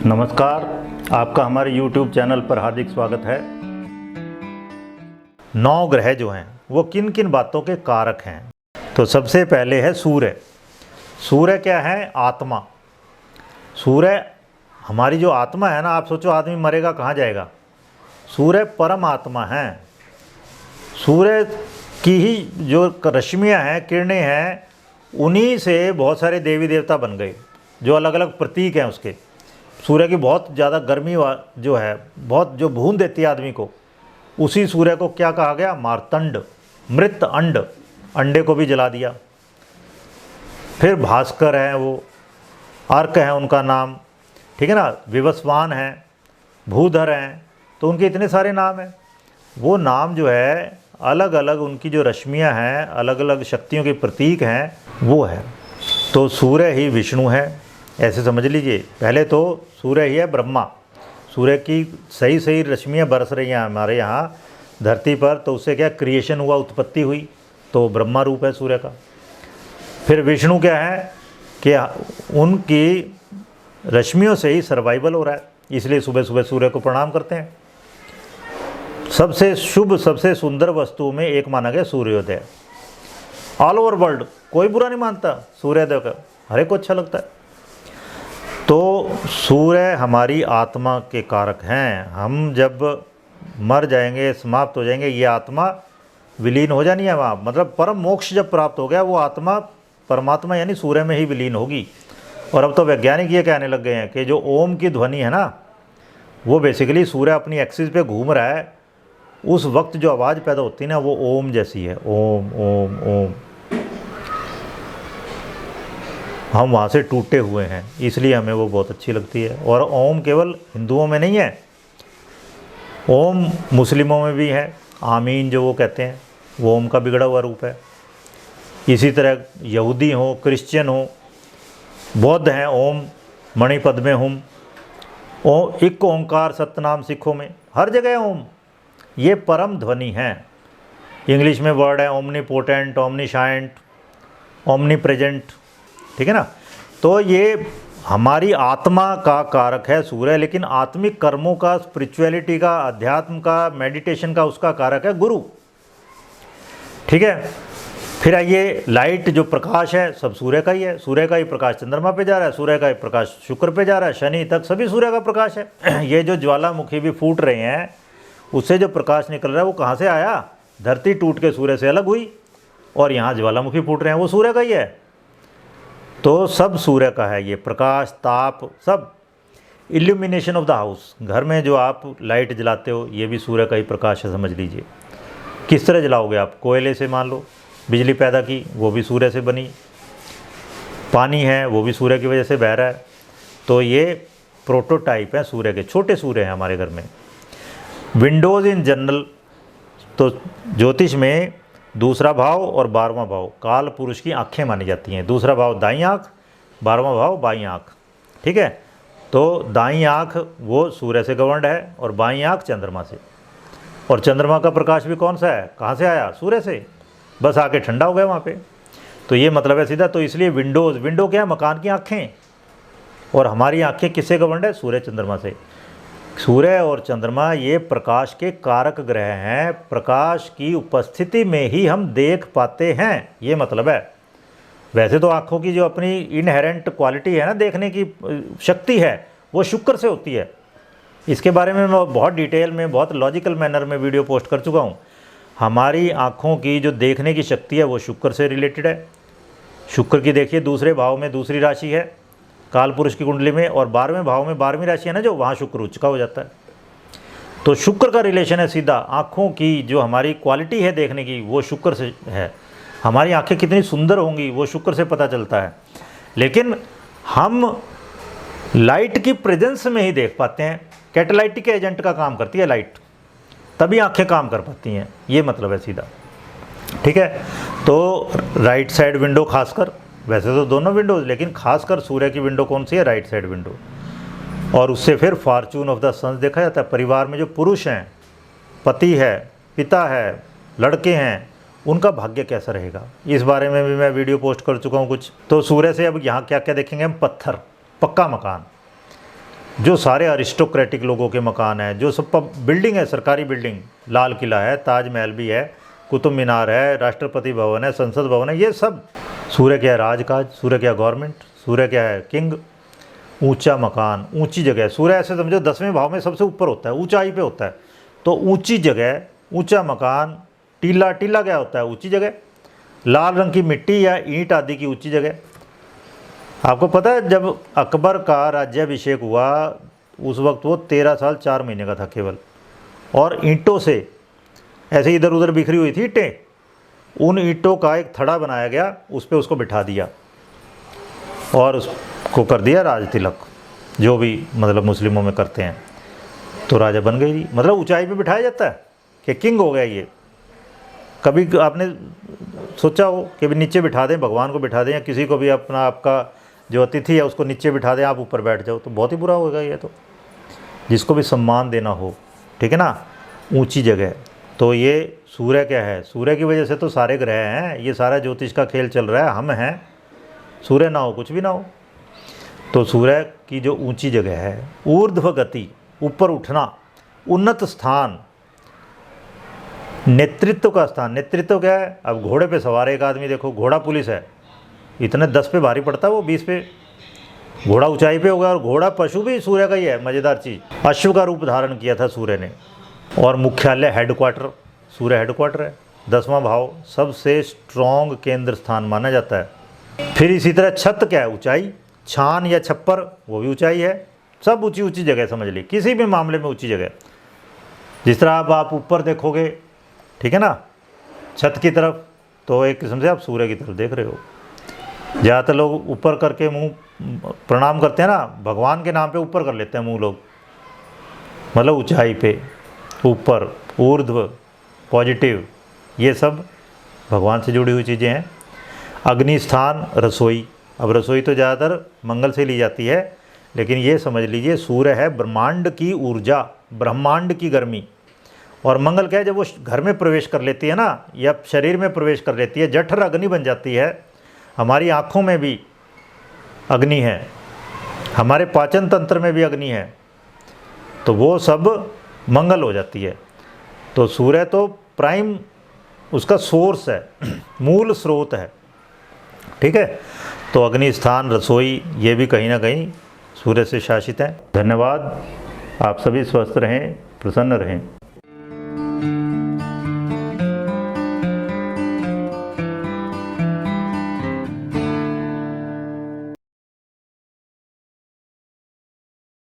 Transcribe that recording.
नमस्कार, आपका हमारे YouTube चैनल पर हार्दिक स्वागत है। 9 ग्रह जो हैं वो किन किन बातों के कारक हैं। तो सबसे पहले है सूर्य। सूर्य क्या है? आत्मा। सूर्य हमारी जो आत्मा है ना, आप सोचो आदमी मरेगा कहाँ जाएगा? सूर्य परम आत्मा है। सूर्य की ही जो रश्मियाँ हैं, किरणें हैं, उन्हीं से बहुत सारे देवी देवता बन गए जो अलग अलग प्रतीक हैं उसके। सूर्य की बहुत ज़्यादा गर्मी जो है, बहुत जो भून देती है आदमी को, उसी सूर्य को क्या कहा गया? मार्तंड, मृत अंड, अंडे को भी जला दिया। फिर भास्कर हैं, वो अर्क है उनका नाम, ठीक है ना। विवस्वान हैं, भूधर हैं, तो उनके इतने सारे नाम हैं। वो नाम जो है अलग अलग उनकी जो रश्मियाँ हैं, अलग अलग शक्तियों के प्रतीक हैं, वो है। तो सूर्य ही विष्णु है, ऐसे समझ लीजिए। पहले तो सूर्य ही है ब्रह्मा। सूर्य की सही सही रश्मियाँ बरस रही हैं हमारे यहाँ धरती पर, तो उससे क्या क्रिएशन हुआ, उत्पत्ति हुई, तो ब्रह्मा रूप है सूर्य का। फिर विष्णु क्या है कि उनकी रश्मियों से ही सर्वाइवल हो रहा है, इसलिए सुबह सुबह सूर्य को प्रणाम करते हैं। सबसे शुभ, सबसे सुंदर वस्तु में एक माना गया सूर्योदय। ऑल ओवर वर्ल्ड कोई बुरा नहीं मानता सूर्योदय का, हर एक को अच्छा लगता है। तो सूर्य हमारी आत्मा के कारक हैं। हम जब मर जाएंगे, समाप्त हो जाएंगे, ये आत्मा विलीन हो जानी है वहाँ, मतलब परम मोक्ष जब प्राप्त हो गया, वो आत्मा परमात्मा यानी सूर्य में ही विलीन होगी। और अब तो वैज्ञानिक ये कहने लग गए हैं कि जो ओम की ध्वनि है ना, वो बेसिकली सूर्य अपनी एक्सिस पे घूम रहा है, उस वक्त जो आवाज़ पैदा होती है ना, वो ओम जैसी है। ओम ओम ओम। हम वहाँ से टूटे हुए हैं, इसलिए हमें वो बहुत अच्छी लगती है। और ओम केवल हिंदुओं में नहीं है, ओम मुस्लिमों में भी है। आमीन जो वो कहते हैं, वो ओम का बिगड़ा हुआ रूप है। इसी तरह यहूदी हो, क्रिश्चियन हो, बौद्ध हैं, ओम मणि पद्मे हुम। ओम एक ओंकार सतनाम सिखों में, हर जगह ओम, ये परम ध्वनि है। इंग्लिश में वर्ड है ओमनीपोटेंट, ओमनीशाइंट, ओमनीप्रेजेंट, ठीक है ना। तो ये हमारी आत्मा का कारक है सूर्य, लेकिन आत्मिक कर्मों का, स्पिरिचुअलिटी का, अध्यात्म का, मेडिटेशन का, उसका कारक है गुरु, ठीक है। फिर आइए, लाइट जो प्रकाश है सब सूर्य का ही है। सूर्य का ही प्रकाश चंद्रमा पे जा रहा है, सूर्य का ही प्रकाश शुक्र पे जा रहा है, शनि तक सभी सूर्य का प्रकाश है। ये जो ज्वालामुखी भी फूट रहे हैं, उससे जो प्रकाश निकल रहा है वो कहाँ से आया? धरती टूट के सूर्य से अलग हुई, और यहाँ ज्वालामुखी फूट रहे हैं, वो सूर्य का ही है। तो सब सूर्य का है ये प्रकाश, ताप, सब। इल्यूमिनेशन ऑफ द हाउस, घर में जो आप लाइट जलाते हो, ये भी सूर्य का ही प्रकाश है, समझ लीजिए। किस तरह जलाओगे आप? कोयले से मान लो बिजली पैदा की, वो भी सूर्य से बनी। पानी है, वो भी सूर्य की वजह से बह रहा है। तो ये प्रोटोटाइप है सूर्य के, छोटे सूर्य हैं हमारे घर में। विंडोज़ इन जनरल, तो ज्योतिष में दूसरा भाव और 12वां भाव काल पुरुष की आँखें मानी जाती हैं। दूसरा भाव दाईं आँख, 12वां भाव बाईं आँख, ठीक है। तो दाईं आँख वो सूर्य से गवर्नड है, और बाईं आँख चंद्रमा से। और चंद्रमा का प्रकाश भी कौन सा है, कहाँ से आया? सूर्य से, बस आके ठंडा हो गया वहाँ पे। तो ये मतलब है सीधा। तो इसलिए विंडोज़, विंडो क्या है? मकान की आँखें। और हमारी आँखें किससे गवर्नड है? सूर्य चंद्रमा से। सूर्य और चंद्रमा ये प्रकाश के कारक ग्रह हैं। प्रकाश की उपस्थिति में ही हम देख पाते हैं, ये मतलब है। वैसे तो आँखों की जो अपनी इनहेरेंट क्वालिटी है ना, देखने की शक्ति है, वो शुक्र से होती है। इसके बारे में मैं बहुत डिटेल में, बहुत लॉजिकल मैनर में वीडियो पोस्ट कर चुका हूँ। हमारी आँखों की जो देखने की शक्ति है वो शुक्र से रिलेटेड है। शुक्र की देखिए दूसरे भाव में दूसरी राशि है काल पुरुष की कुंडली में, और 12वें भाव में 12वीं राशि है ना जो, वहाँ शुक्र उच्च का हो जाता है। तो शुक्र का रिलेशन है सीधा। आँखों की जो हमारी क्वालिटी है देखने की, वो शुक्र से है। हमारी आँखें कितनी सुंदर होंगी वो शुक्र से पता चलता है। लेकिन हम लाइट की प्रेजेंस में ही देख पाते हैं। कैटालाइटिक एजेंट का काम करती है लाइट, तभी आँखें काम कर पाती हैं, ये मतलब है सीधा, ठीक है। तो राइट साइड विंडो खासकर, वैसे तो दोनों विंडोज़, लेकिन खासकर सूर्य की विंडो कौन सी है? Right side window. और उससे फिर फॉर्चून ऑफ द सन्स देखा जाता है। परिवार में जो पुरुष हैं, पति है, पिता है, लड़के हैं, उनका भाग्य कैसा रहेगा, इस बारे में भी मैं वीडियो पोस्ट कर चुका हूँ कुछ। तो सूर्य से अब यहाँ क्या क्या देखेंगे हम? पत्थर, पक्का मकान, जो सारे अरिस्टोक्रेटिक लोगों के मकान हैं, जो सब बिल्डिंग है, सरकारी बिल्डिंग, लाल किला है, ताजमहल भी है, कुतुब मीनार है, राष्ट्रपति भवन है, संसद भवन है, ये सब सूर्य क्या है राजकाज, सूर्य क्या गवर्नमेंट, सूर्य क्या है किंग। ऊंचा मकान, ऊंची जगह, सूर्य ऐसे समझो 10वें भाव में सबसे ऊपर होता है, ऊंचाई पे होता है। तो ऊंची जगह, ऊंचा मकान, टीला, टीला क्या होता है ऊंची जगह, लाल रंग की मिट्टी या ईंट आदि की ऊंची जगह। आपको पता है जब अकबर का राज्याभिषेक हुआ उस वक्त वो 13 साल 4 महीने का था केवल, और ईंटों से ऐसे इधर उधर बिखरी हुई थी ईंटें, उन ईंटों का एक थड़ा बनाया गया, उस पर उसको बिठा दिया और उसको कर दिया राज तिलक, जो भी मतलब मुस्लिमों में करते हैं। तो राजा बन गई जी, मतलब ऊंचाई पे बिठाया जाता है कि किंग हो गया ये। कभी आपने सोचा हो कि भी नीचे बिठा दें, भगवान को बिठा दें या किसी को भी अपना, आपका जो अतिथि है उसको नीचे बिठा दें, आप ऊपर बैठ जाओ, तो बहुत ही बुरा होगा ये। तो जिसको भी सम्मान देना हो, ठीक है ना, ऊंची जगह। तो ये सूर्य क्या है, सूर्य की वजह से तो सारे ग्रह हैं, ये सारा ज्योतिष का खेल चल रहा है, हम हैं। सूर्य ना हो कुछ भी ना हो। तो सूर्य की जो ऊंची जगह है, ऊर्ध्व गति, ऊपर उठना, उन्नत स्थान, नेतृत्व का स्थान। नेतृत्व क्या है, अब घोड़े पे सवार एक आदमी देखो, घोड़ा पुलिस है, इतने 10 पे भारी पड़ता है वो 20 पे, घोड़ा ऊंचाई पे होगा। और घोड़ा पशु भी सूर्य का ही है, मज़ेदार चीज़। अश्व का रूप धारण किया था सूर्य ने। और मुख्यालय, हेडक्वार्टर, सूर्य हेडक्वार्टर है। 10वां भाव सबसे स्ट्रॉन्ग केंद्र स्थान माना जाता है। फिर इसी तरह छत क्या है, ऊंचाई, छान या छप्पर वो भी ऊंचाई है। सब ऊंची ऊंची जगह समझ ली, किसी भी मामले में ऊंची जगह। जिस तरह अब आप ऊपर देखोगे, ठीक है ना, छत की तरफ, तो एक किस्म से आप सूर्य की तरफ देख रहे हो। ज़्यादातर लोग ऊपर करके मुंह प्रणाम करते हैं ना, भगवान के नाम पे ऊपर कर लेते हैं मुंह लोग, मतलब ऊंचाई पे, ऊपर, ऊर्ध्व, पॉजिटिव, ये सब भगवान से जुड़ी हुई चीज़ें हैं। अग्नि स्थान, रसोई। अब रसोई तो ज़्यादातर मंगल से ली जाती है, लेकिन ये समझ लीजिए सूर्य है ब्रह्मांड की ऊर्जा, ब्रह्मांड की गर्मी। और मंगल क्या है, जब वो घर में प्रवेश कर लेती है ना, या शरीर में प्रवेश कर लेती है, जठर अग्नि बन जाती है। हमारी आँखों में भी अग्नि है, हमारे पाचन तंत्र में भी अग्नि है, तो वो सब मंगल हो जाती है। तो सूर्य तो प्राइम उसका सोर्स है, मूल स्रोत है, ठीक है। तो अग्नि स्थान, रसोई, ये भी कहीं ना कहीं सूर्य से शासित है। धन्यवाद। आप सभी स्वस्थ रहें, प्रसन्न रहें।